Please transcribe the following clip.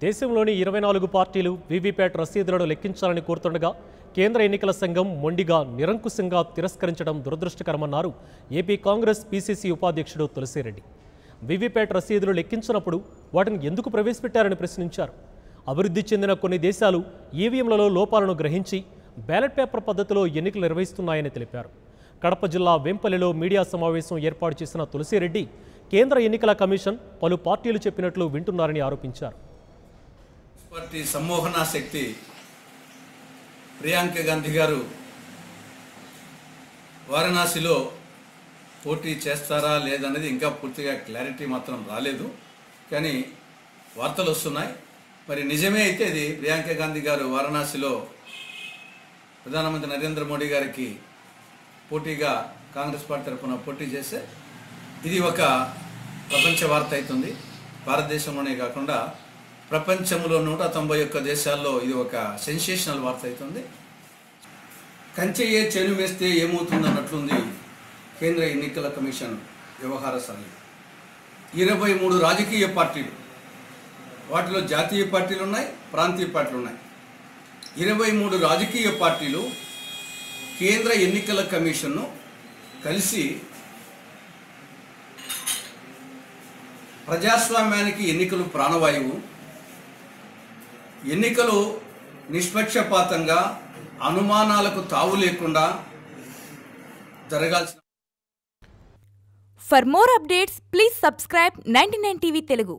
దేశంలోని 24 పార్టీలు వీవీప్యాట్ రసీదులను లెక్కించాలని కోరుతుండగా కేంద్ర ఎన్నికల సంఘం మొండిగా నిరంకుశంగా తిరస్కరించడం దురదృష్టకరమన్నారు ఏపీ కాంగ్రెస్ పీసీసీ ఉపాధ్యక్షుడు తులసిరెడ్డి. వీవీప్యాట్ రసీదులు లెక్కించినప్పుడు వాటిని ఎందుకు ప్రవేశపెట్టారని ప్రశ్నించారు. అభివృద్ధి చెందిన కొన్ని దేశాలు ఈవీఎంలలో లోపాలను గ్రహించి బ్యాలెట్ పేపర్ పద్ధతిలో ఎన్నికలు నిర్వహిస్తున్నాయని తెలిపారు. కడప జిల్లా వెంపల్లిలో మీడియా సమావేశం ఏర్పాటు చేసిన తులసిరెడ్డి కేంద్ర ఎన్నికల కమిషన్ పలు పార్టీలు చెప్పినట్లు వింటున్నారని ఆరోపించారు. పార్టీ సమ్మోహన శక్తి ప్రియాంక గాంధీ గారు వారణాసిలో పోటీ చేస్తారా లేదనేది ఇంకా పూర్తిగా క్లారిటీ మాత్రం రాలేదు, కానీ వార్తలు వస్తున్నాయి. మరి నిజమే అయితే ఇది ప్రియాంక గాంధీ గారు వారణాసిలో ప్రధానమంత్రి నరేంద్ర మోడీ గారికి పోటీగా కాంగ్రెస్ పార్టీ తరఫున పోటీ చేస్తే ఇది ఒక ప్రపంచ వార్త అవుతుంది. భారతదేశంలోనే కాకుండా ప్రపంచంలో 191 దేశాల్లో ఇది ఒక సెన్సేషనల్ వార్త అవుతుంది. కంచెయ్యే చేను వేస్తే ఏమవుతుంది అన్నట్లుంది కేంద్ర ఎన్నికల కమిషన్ వ్యవహార సరళి. 23 రాజకీయ పార్టీలు, వాటిలో జాతీయ పార్టీలు ఉన్నాయి, ప్రాంతీయ పార్టీలు ఉన్నాయి. 23 రాజకీయ పార్టీలు కేంద్ర ఎన్నికల కమిషన్ను కలిసి ప్రజాస్వామ్యానికి ఎన్నికలు ప్రాణవాయువు, ఎన్నికలు నిష్పక్షపాతంగా అనుమానాలకు తావు లేకుండా జరగాల్సిన. For more updates, please subscribe 99 TV Telugu.